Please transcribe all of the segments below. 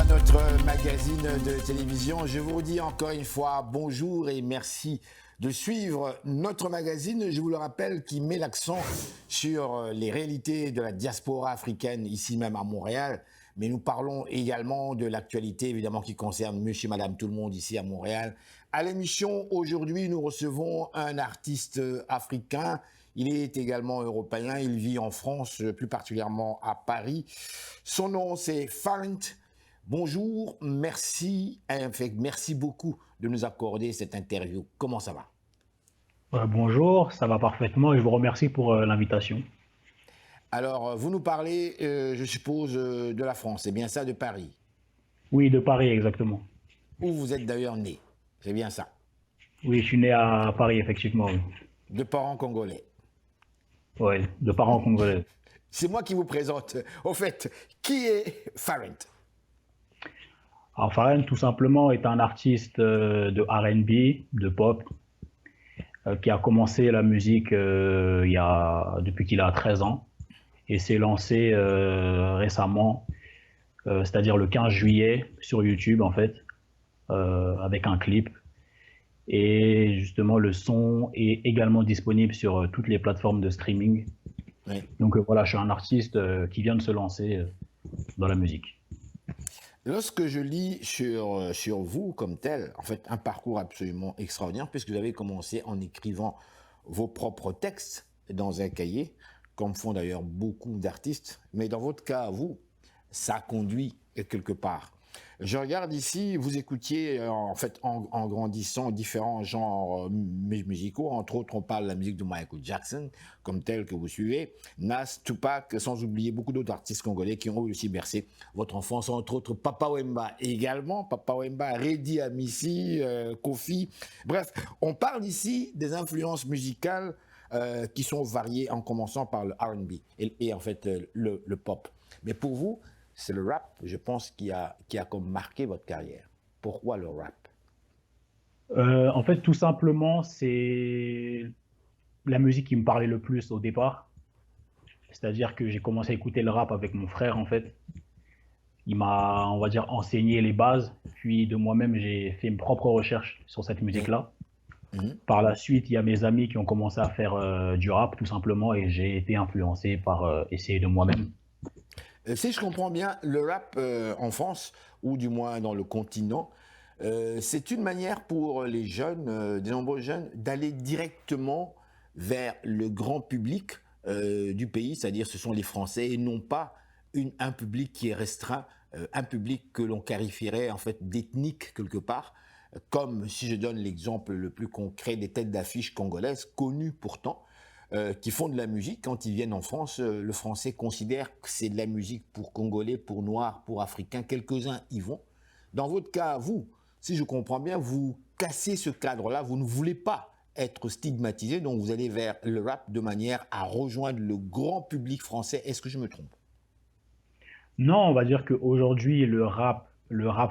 notre magazine de télévision. Je vous dis encore une fois bonjour et merci de suivre notre magazine, je vous le rappelle, qui met l'accent sur les réalités de la diaspora africaine, ici même à Montréal. Mais nous parlons également de l'actualité, évidemment, qui concerne monsieur, madame, tout le monde ici à Montréal. À l'émission, aujourd'hui, nous recevons un artiste africain. Il est également européen, il vit en France, plus particulièrement à Paris. Son nom, c'est Pharrent. Bonjour, merci, merci beaucoup de nous accorder cette interview. Comment ça va? Bonjour, ça va parfaitement et je vous remercie pour l'invitation. Alors, vous nous parlez, je suppose, de la France, c'est bien ça, de Paris, Oui, de Paris exactement. où vous êtes d'ailleurs né, c'est bien ça, Oui, je suis né à Paris effectivement. Oui, de parents congolais. ouais, de parents congolais. C'est moi qui vous présente. Au fait, qui est Pharrent? Alors Pharrent tout simplement est un artiste de R&B, de pop, qui a commencé la musique depuis qu'il a 13 ans et s'est lancé récemment, c'est-à-dire le 15 juillet sur YouTube en fait, avec un clip. Et justement, le son est également disponible sur toutes les plateformes de streaming. Oui. Donc voilà, je suis un artiste qui vient de se lancer dans la musique. Lorsque je lis sur vous comme tel, en fait, un parcours absolument extraordinaire, puisque vous avez commencé en écrivant vos propres textes dans un cahier, comme font d'ailleurs beaucoup d'artistes, mais dans votre cas, vous, ça a conduit quelque part. Je regarde ici, vous écoutiez en fait en grandissant différents genres musicaux. Entre autres, on parle de la musique de Michael Jackson, comme tel que vous suivez, Nas, Tupac, sans oublier beaucoup d'autres artistes congolais qui ont aussi bercé votre enfance, entre autres Papa Wemba également, Papa Wemba, Redi Amissi, Kofi. Bref, on parle ici des influences musicales qui sont variées en commençant par le R&B et en fait le pop. Mais pour vous, c'est le rap, je pense, qui a comme marqué votre carrière. Pourquoi le rap? En fait, tout simplement, c'est la musique qui me parlait le plus au départ. C'est-à-dire que j'ai commencé à écouter le rap avec mon frère, en fait. Il m'a, on va dire, enseigné les bases. Puis de moi-même, j'ai fait mes propres recherches sur cette musique-là. Par la suite, il y a mes amis qui ont commencé à faire du rap, tout simplement, et j'ai été influencé par essayer de moi-même. Si je comprends bien, le rap en France, ou du moins dans le continent, c'est une manière pour les jeunes, des nombreux jeunes, d'aller directement vers le grand public du pays, c'est-à-dire ce sont les Français, et non pas un public qui est restreint, un public que l'on qualifierait en fait d'ethnique quelque part, comme si je donne l'exemple le plus concret des têtes d'affiche congolaises, connues pourtant, qui font de la musique. Quand ils viennent en France, le français considère que c'est de la musique pour Congolais, pour Noirs, pour Africains. Quelques-uns y vont. Dans votre cas, vous, si je comprends bien, vous cassez ce cadre-là. Vous ne voulez pas être stigmatisé, donc vous allez vers le rap de manière à rejoindre le grand public français. Est-ce que je me trompe? Non, on va dire qu'aujourd'hui, le rap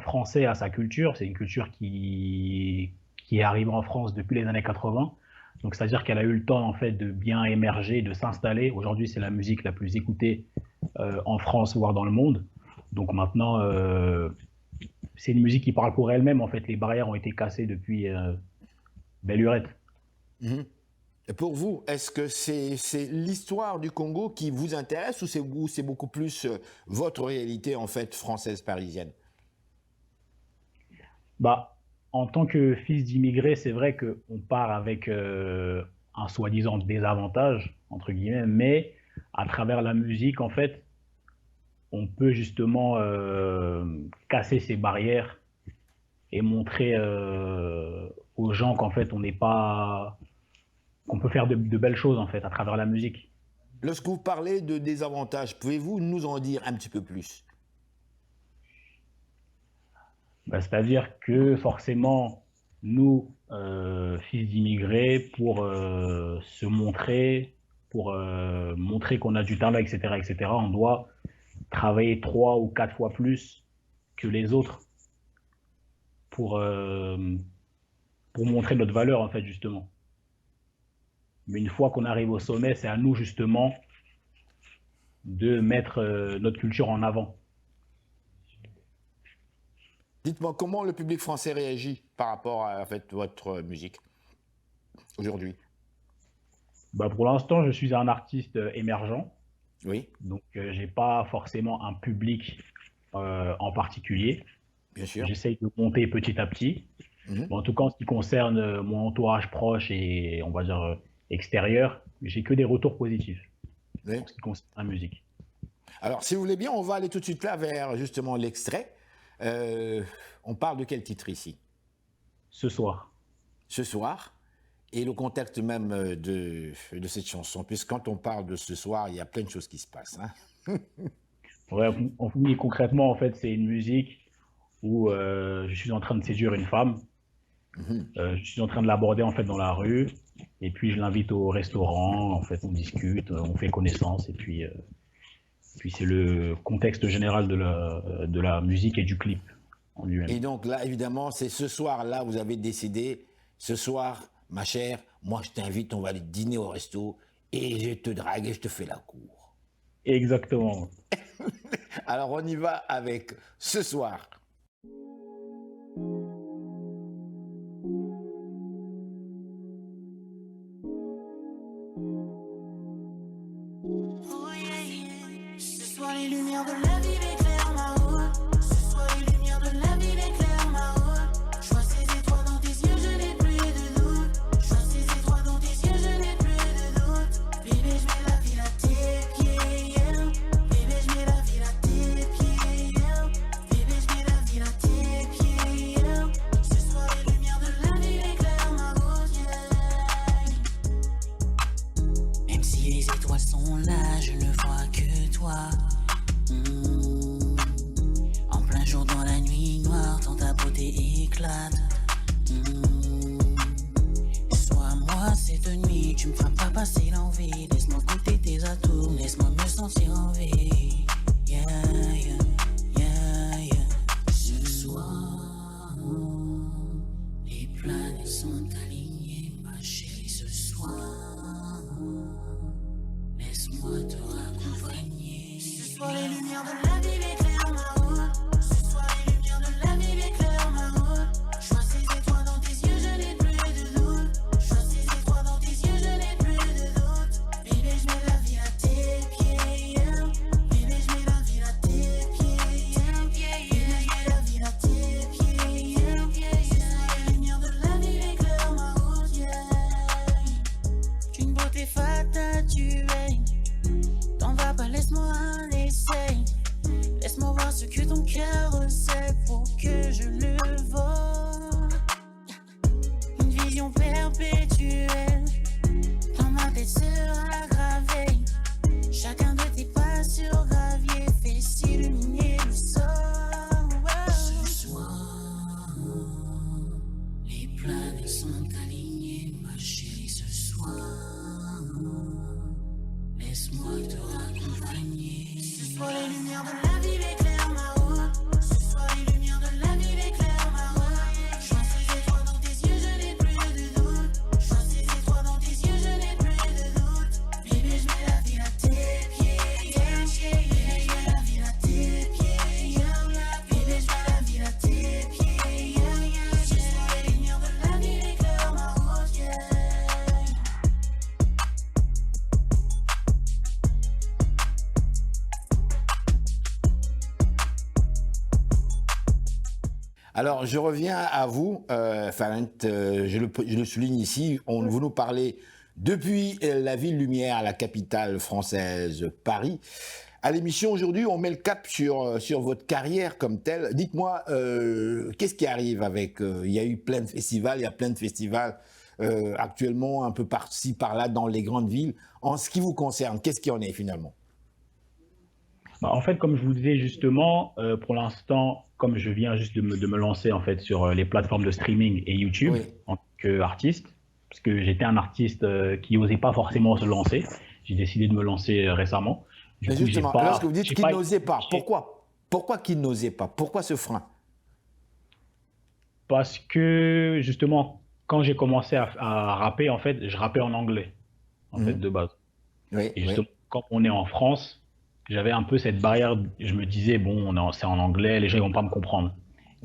français a sa culture. C'est une culture qui est arrivée en France depuis les années 80. Donc, c'est-à-dire qu'elle a eu le temps, en fait, de bien émerger, de s'installer. Aujourd'hui, c'est la musique la plus écoutée en France, voire dans le monde. Donc maintenant, c'est une musique qui parle pour elle-même. En fait, les barrières ont été cassées depuis belle lurette. Mhm. Et pour vous, est-ce que c'est l'histoire du Congo qui vous intéresse ou c'est beaucoup plus votre réalité en fait française parisienne? Bah, en tant que fils d'immigré, c'est vrai qu'on part avec un soi-disant désavantage, entre guillemets, mais à travers la musique, en fait, on peut justement casser ces barrières et montrer aux gens qu'en fait, on n'est pas, qu'on peut faire de belles choses, en fait, à travers la musique. Lorsque vous parlez de désavantages, pouvez-vous nous en dire un petit peu plus? Bah, c'est-à-dire que forcément, nous, fils d'immigrés, pour se montrer, pour montrer qu'on a du talent, etc., on doit travailler 3 ou 4 fois plus que les autres pour, euh, pour montrer notre valeur, en fait, justement. Mais une fois qu'on arrive au sommet, c'est à nous, justement, de mettre notre culture en avant. Dites-moi, comment le public français réagit par rapport à en fait, votre musique aujourd'hui? Bah, pour l'instant, je suis un artiste émergent, Oui, donc j'ai pas forcément un public en particulier. bien sûr. J'essaye de monter petit à petit. Mhm. Mais en tout cas, en ce qui concerne mon entourage proche et on va dire extérieur, j'ai que des retours positifs Oui. en ce qui concerne la musique. Alors, si vous voulez bien, on va aller tout de suite là vers justement l'extrait. Euh, on parle de quel titre ici? Ce soir. Ce soir, et le contexte même de cette chanson, puisque quand on parle de ce soir, il y a plein de choses qui se passent, hein. Ouais, oui, concrètement, en fait, c'est une musique où je suis en train de séduire une femme. Mhm. Je suis en train de l'aborder en fait dans la rue. Et puis je l'invite au restaurant. En fait, on discute, on fait connaissance. Et puis c'est le contexte général de la musique et du clip en lui-même. Et donc là, évidemment, c'est ce soir-là, vous avez décidé, ce soir, ma chère, moi je t'invite, on va aller dîner au resto, et je te drague et je te fais la cour. Exactement. Alors on y va avec ce soir. Oh yeah, yeah. Ce soir les lumières de la ville éclairent ma route. Ce soir les lumières de la ville éclairent ma route. Je vois ces étoiles dans tes yeux, je n'ai plus de doute. Je vois ces étoiles dans tes yeux, je n'ai plus de doute. Bébé, je mets la ville à tes pieds, yeah. Bébé, je mets la ville à tes pieds, yeah. Bébé, je mets la ville à tes pieds, yeah. Ce soir les lumières de la ville éclairent ma route, yeah. Même si les étoiles sont là, je ne vois que toi. Mmh. En plein jour dans la nuit noire, tant ta beauté éclate. Mmh. Sois-moi cette nuit, tu me feras pas passer l'envie. Laisse-moi goûter tes atouts, laisse-moi me sentir en vie. Yeah, yeah, yeah, yeah. Ce soir, les planètes sont alignées, ma chérie, ce soir. Laisse-moi te raccompagner. Ce soir les lumières de la ville éclairent ma route. Ce soir les lumières de la ville éclairent ma route. Je vois ces étoiles dans tes yeux, je n'ai plus de doute. Je vois ces étoiles dans tes yeux, je n'ai plus de doute. Bébé, je mets la ville à tes pieds, yeah. Bébé, je mets la ville à tes pieds, yeah. Bébé, je mets la ville à tes pieds, yeah. Ce soir les lumières de la ville éclairent ma route, yeah. D'une beauté fatale, tu es. T'en vas pas, laisse-moi un essai. Laisse-moi voir ce que ton cœur sait pour que je le vole. Une vision perpétuelle dans ma tête sera gravée. Chacun de tes pas sur gravier fait s'illuminer le sol. Ce soir, les planètes sont alignées, ma chérie, ce soir. Laisse-moi te raccompagner. Ce soir les lumières de la ville éclairent ma route. Ce soir les lumières de la ville éclairent ma route. Je vois ces étoiles dans tes yeux, je n'ai plus de doute. Je vois ces étoiles dans tes yeux, je n'ai plus de doute. Bébé, je mets la ville à tes pieds, yeah. Bébé, je mets la ville à tes pieds, yeah. Bébé, je mets la ville à tes pieds, yeah. Ce soir les lumières de la ville éclairent ma route, yeah. Alors, je reviens à vous, Falent, je le souligne ici, vous nous parlez depuis la ville lumière, la capitale française, Paris. À l'émission aujourd'hui, on met le cap sur votre carrière comme telle. Dites-moi, qu'est-ce qui arrive avec... il y a eu plein de festivals, il y a plein de festivals actuellement, un peu par-ci, par-là, dans les grandes villes. En ce qui vous concerne, qu'est-ce qui en est finalement? Bah, en fait, comme je vous disais justement, pour l'instant, comme je viens juste de me lancer en fait sur les plateformes de streaming et YouTube Oui. en tant qu'artiste, parce que j'étais un artiste qui n'osait pas forcément se lancer, j'ai décidé de me lancer récemment. Du Mais coup, j'ai justement, pas, lorsque vous dites j'ai qu'il pas- n'osait pas, j'ai- pourquoi qu'il n'osait pas? Pourquoi ce frein? Parce que justement, quand j'ai commencé à rapper, en fait, je rappais en anglais, en fait, Mhm. de base. Oui, Et oui. justement, quand on est en France, j'avais un peu cette barrière. Je me disais, bon, c'est en anglais, les gens ne vont pas me comprendre.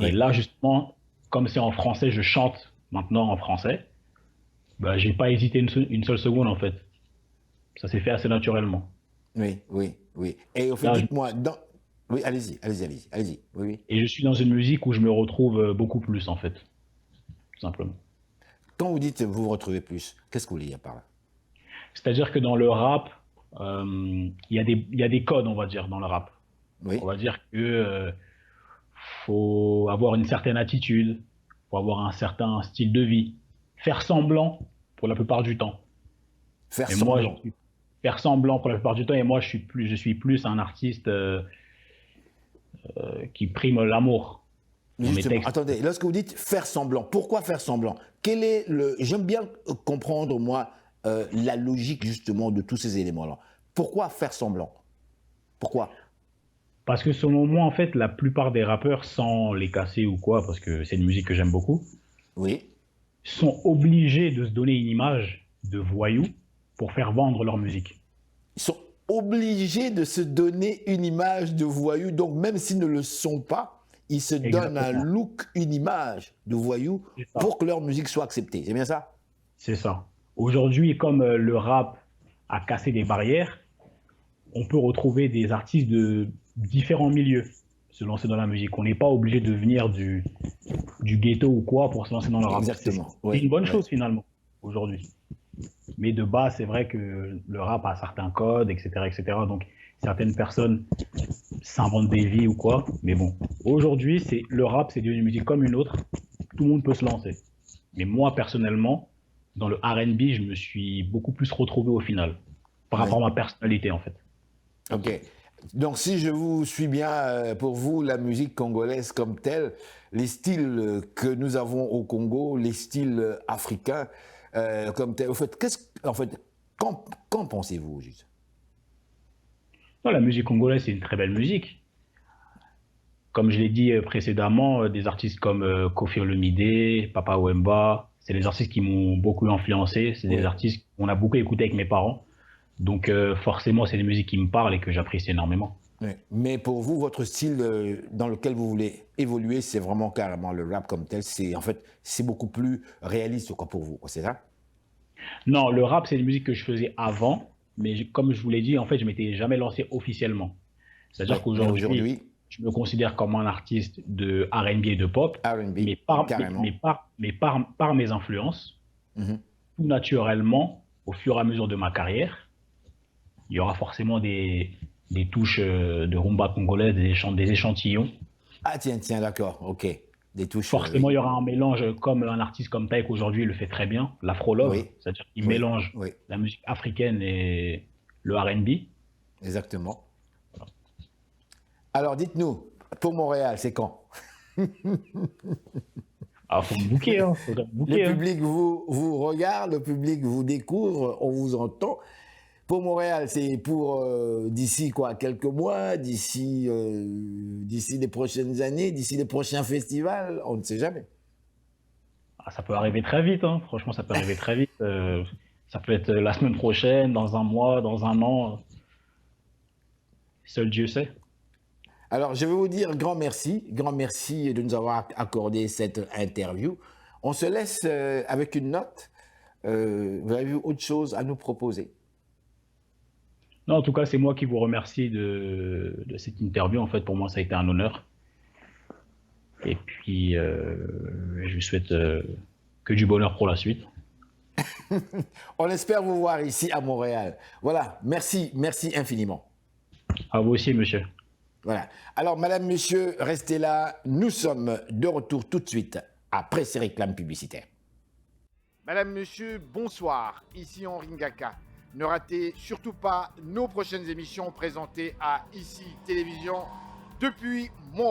Et Oui. là, justement, comme c'est en français, je chante maintenant en français, bah, j'ai pas hésité une seule seconde, en fait. Ça s'est fait assez naturellement. Oui, oui, oui. Et au fait, Là, je- dites-moi, oui, allez-y, allez-y, allez-y, allez-y. Oui, oui. et je suis dans une musique où je me retrouve beaucoup plus, en fait, tout simplement. Quand vous dites vous vous retrouvez plus, qu'est-ce que vous voulez dire par là? C'est-à-dire que dans le rap, il y a des codes, on va dire, dans le rap. On Oui. va dire que faut avoir une certaine attitude, faut avoir un certain style de vie, faire semblant pour la plupart du temps. Faire Mais moi, je semblant. suis faire semblant pour la plupart du temps, et moi, je suis plus un artiste qui prime l'amour Mais dans mes justement, textes. attendez, lorsque vous dites faire semblant, pourquoi faire semblant? Quel est le. J'aime bien comprendre, moi, la logique, justement, de tous ces éléments-là. Pourquoi faire semblant? Pourquoi? Parce que selon moi, en fait, la plupart des rappeurs, sans les casser ou quoi, parce que c'est une musique que j'aime beaucoup, Oui. sont obligés de se donner une image de voyou pour faire vendre leur musique. Ils sont obligés de se donner une image de voyou, donc même s'ils ne le sont pas, ils se donnent un Exactement. look, une image de voyou C'est ça. pour que leur musique soit acceptée. C'est bien ça? C'est ça. Aujourd'hui, comme le rap a cassé des barrières, on peut retrouver des artistes de différents milieux se lancer dans la musique. On n'est pas obligé de venir du ghetto ou quoi pour se lancer dans le rap. Exactement. C'est une Oui, bonne oui. chose finalement, aujourd'hui. Mais de base, c'est vrai que le rap a certains codes, etc., etc. Donc, certaines personnes s'inventent des vies ou quoi. Mais bon, aujourd'hui, le rap, c'est devenu une musique comme une autre. Tout le monde peut se lancer. Mais moi, personnellement, dans le R&B, je me suis beaucoup plus retrouvé au final, par Oui. rapport à ma personnalité, en fait. Ok. Donc, si je vous suis bien, pour vous, la musique congolaise comme telle, les styles que nous avons au Congo, les styles africains comme tel, en fait, qu'en pensez-vous juste? Non, la musique congolaise, c'est une très belle musique. Comme je l'ai dit précédemment, des artistes comme Koffi Olomide, Papa Wemba, c'est des artistes qui m'ont beaucoup influencé. C'est des Oui. artistes qu'on a beaucoup écouté avec mes parents. Donc forcément, c'est des musiques qui me parlent et que j'apprécie énormément. Oui. Mais pour vous, votre style dans lequel vous voulez évoluer, c'est vraiment carrément le rap comme tel. C'est en fait, c'est beaucoup plus réaliste quoi pour vous, c'est ça? Non, le rap, c'est une musique que je faisais avant, mais comme je vous l'ai dit, en fait, je m'étais jamais lancé officiellement. Oui. C'est-à-dire Mais qu'aujourd'hui, aujourd'hui, je me considère comme un artiste de R&B et de pop, R&B, carrément. par mes influences, Mhm. tout naturellement, au fur et à mesure de ma carrière, il y aura forcément des touches de rumba congolaise, des échantillons. Ah tiens, tiens, d'accord, ok. Des touches, Forcément, oui. il y aura un mélange, comme un artiste comme Taïk aujourd'hui le fait très bien, l'afro-love, Oui, c'est-à-dire qu'il oui, mélange oui, la musique africaine et le R&B. exactement. Alors dites-nous, pour Montréal, c'est quand? Ah, faut me booker, hein, faut me Le booker, hein. public vous regarde, le public vous découvre, on vous entend. Pour Montréal, c'est pour d'ici quoi, quelques mois, d'ici les prochaines années, d'ici les prochains festivals, on ne sait jamais. Ah, ça peut arriver très vite, hein. Franchement, ça peut arriver très vite. Ça peut être la semaine prochaine, dans un mois, dans un an. Seul Dieu sait. Alors, je vais vous dire grand merci de nous avoir accordé cette interview. On se laisse avec une note. Vous avez autre chose à nous proposer? Non, en tout cas, c'est moi qui vous remercie de cette interview. En fait, pour moi, ça a été un honneur. Et puis, je vous souhaite que du bonheur pour la suite. On espère vous voir ici à Montréal. Voilà, merci infiniment. À vous aussi, monsieur. Voilà. Alors, madame, monsieur, restez là. Nous sommes de retour tout de suite après ces réclames publicitaires. Madame, monsieur, bonsoir. Ici Henri Ngaka. Ne ratez surtout pas nos prochaines émissions présentées à ICI Télévision depuis Montréal.